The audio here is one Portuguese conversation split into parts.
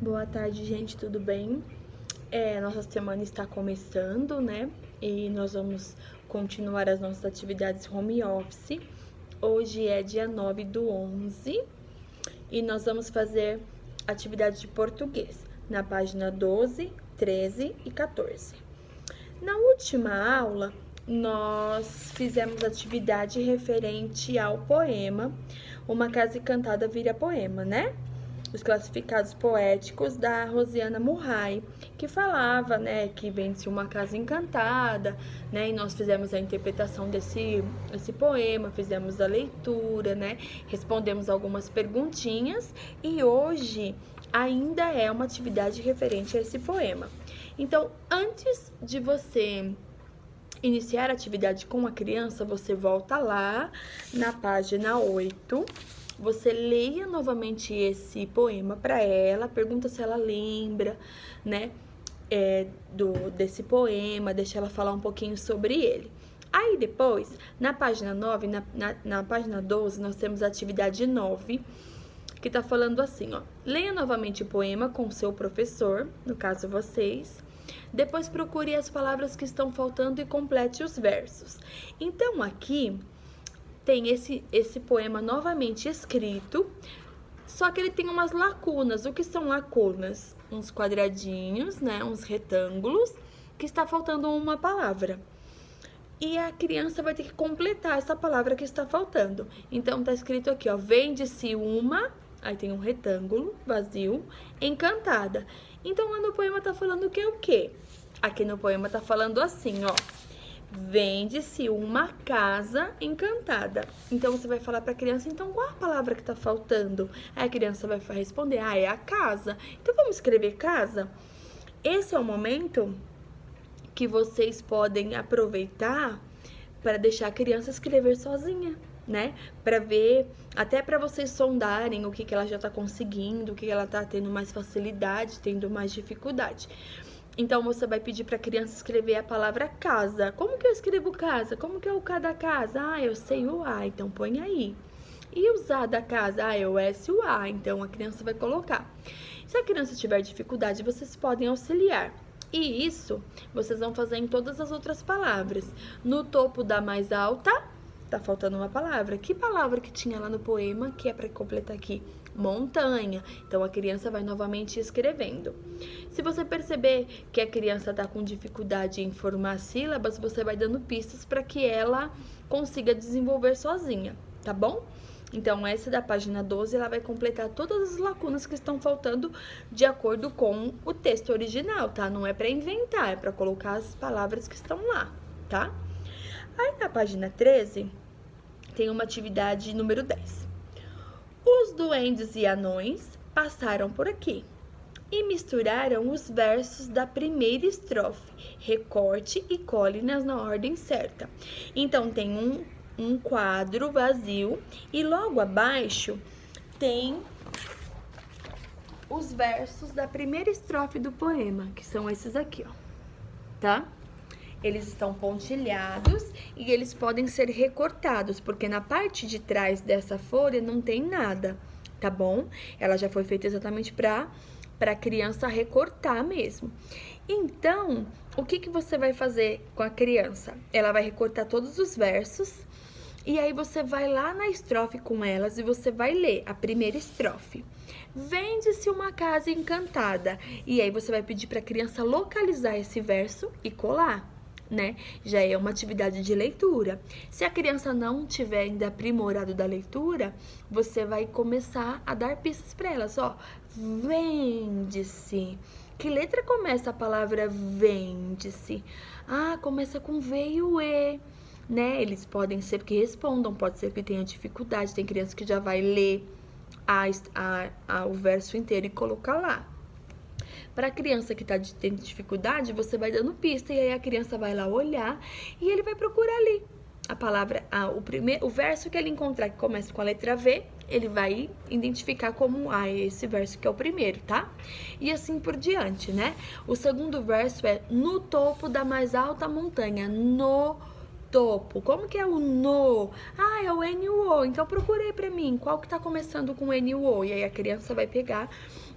Boa tarde, gente, tudo bem? Nossa semana está começando, né? E nós vamos continuar as nossas atividades home office. Hoje é dia 9/11 e nós vamos fazer atividade de português na página 12, 13 e 14. Na última aula, nós fizemos atividade referente ao poema Uma Casa Encantada Vira Poema, né? Os classificados poéticos da Rosiana Murray, que falava, né, que vence uma casa encantada, né, e nós fizemos a interpretação desse poema, fizemos a leitura, né, respondemos algumas perguntinhas e hoje ainda é uma atividade referente a esse poema. Então, antes de você iniciar a atividade com a criança, você volta lá na página 8. Você leia novamente esse poema para ela, pergunta se ela lembra, né, desse poema, deixa ela falar um pouquinho sobre ele. Aí depois, na página 9, na página 12, nós temos a atividade 9, que tá falando assim, ó. Leia novamente o poema com o seu professor, no caso vocês. Depois procure as palavras que estão faltando e complete os versos. Então aqui tem esse poema novamente escrito, só que ele tem umas lacunas. O que são lacunas? Uns quadradinhos, né? Uns retângulos, que está faltando uma palavra. E a criança vai ter que completar essa palavra que está faltando. Então, tá escrito aqui, ó. Vende-se uma, aí tem um retângulo vazio, encantada. Então, lá no poema tá falando que é o quê? Aqui no poema tá falando assim, ó. Vende-se uma casa encantada. Então, você vai falar para a criança, então, qual a palavra que tá faltando? Aí a criança vai responder, é a casa. Então, vamos escrever casa? Esse é o momento que vocês podem aproveitar para deixar a criança escrever sozinha, né? Para ver, até para vocês sondarem o que ela já tá conseguindo, o que ela tá tendo mais facilidade, tendo mais dificuldade. Então, você vai pedir para a criança escrever a palavra casa. Como que eu escrevo casa? Como que é o K da casa? Eu sei o A, então põe aí. E o Z da casa? É o S e o A, então a criança vai colocar. Se a criança tiver dificuldade, vocês podem auxiliar. E isso vocês vão fazer em todas as outras palavras. No topo da mais alta, tá faltando uma palavra. Que palavra que tinha lá no poema que é para completar aqui? Montanha. Então, a criança vai novamente escrevendo. Se você perceber que a criança está com dificuldade em formar sílabas, você vai dando pistas para que ela consiga desenvolver sozinha, tá bom? Então, essa da página 12, ela vai completar todas as lacunas que estão faltando de acordo com o texto original, tá? Não é para inventar, é para colocar as palavras que estão lá, tá? Aí, na página 13, tem uma atividade número 10. Os duendes e anões passaram por aqui e misturaram os versos da primeira estrofe. Recorte e cole-nas na ordem certa. Então, tem um quadro vazio e logo abaixo tem os versos da primeira estrofe do poema, que são esses aqui, ó, tá? Eles estão pontilhados e eles podem ser recortados, porque na parte de trás dessa folha não tem nada, tá bom? Ela já foi feita exatamente para a criança recortar mesmo. Então, o que você vai fazer com a criança? Ela vai recortar todos os versos e aí você vai lá na estrofe com elas e você vai ler a primeira estrofe. Vende-se uma casa encantada. E aí você vai pedir para a criança localizar esse verso e colar, né? Já é uma atividade de leitura. Se a criança não tiver ainda aprimorado da leitura, você vai começar a dar pistas para elas, ó. Vende-se. Que letra começa a palavra vende-se? Começa com V e o E, né? Eles podem ser que respondam, pode ser que tenha dificuldade. Tem criança que já vai ler o verso inteiro e colocar lá. Para a criança que está tendo dificuldade, você vai dando pista e aí a criança vai lá olhar e ele vai procurar ali a palavra, o verso que ele encontrar que começa com a letra V, ele vai identificar como esse verso que é o primeiro, tá? E assim por diante, né? O segundo verso é no topo da mais alta montanha, no topo. Como que é o no? Ah, é o N-U-O. Então procurei pra mim qual que tá começando com N-U-O. E aí a criança vai pegar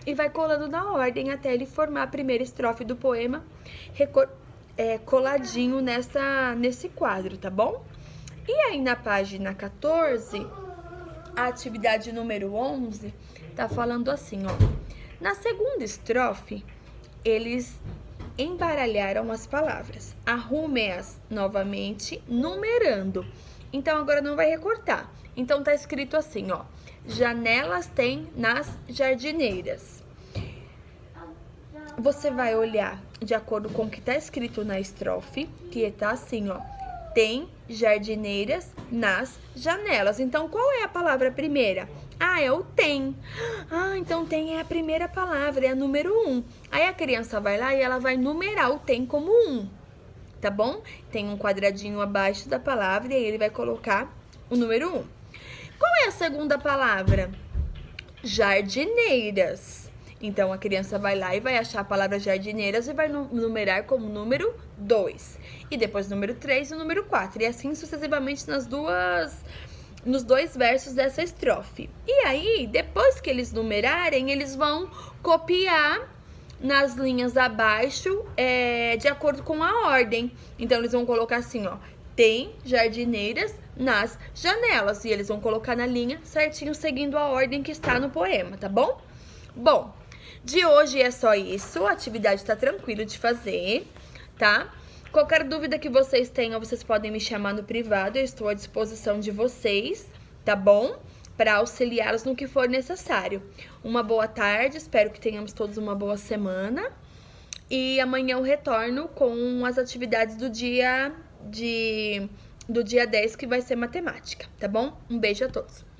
e vai colando na ordem até ele formar a primeira estrofe do poema coladinho nesse quadro, tá bom? E aí na página 14, a atividade número 11 tá falando assim, ó. Na segunda estrofe, eles embaralharam as palavras. Arrume-as novamente, numerando. Então, agora não vai recortar. Então, tá escrito assim, ó. Janelas tem nas jardineiras. Você vai olhar de acordo com o que tá escrito na estrofe, que tá assim, ó. Tem jardineiras nas janelas. Então, qual é a palavra primeira? Ah, é o tem. Ah, então tem é a primeira palavra, é a número 1. Aí a criança vai lá e ela vai numerar o tem como 1, tá bom? Tem um quadradinho abaixo da palavra e aí ele vai colocar o número 1. Qual é a segunda palavra? Jardineiras. Então a criança vai lá e vai achar a palavra jardineiras e vai numerar como número 2. E depois número 3 e número 4. E assim sucessivamente nos dois versos dessa estrofe. E aí, depois que eles numerarem, eles vão copiar nas linhas abaixo, de acordo com a ordem. Então, eles vão colocar assim, ó. Tem jardineiras nas janelas. E eles vão colocar na linha certinho, seguindo a ordem que está no poema, tá bom? Bom, de hoje é só isso. A atividade tá tranquila de fazer, tá? Qualquer dúvida que vocês tenham, vocês podem me chamar no privado. Eu estou à disposição de vocês, tá bom? Para auxiliá-los no que for necessário. Uma boa tarde, espero que tenhamos todos uma boa semana. E amanhã eu retorno com as atividades do dia 10, que vai ser matemática, tá bom? Um beijo a todos.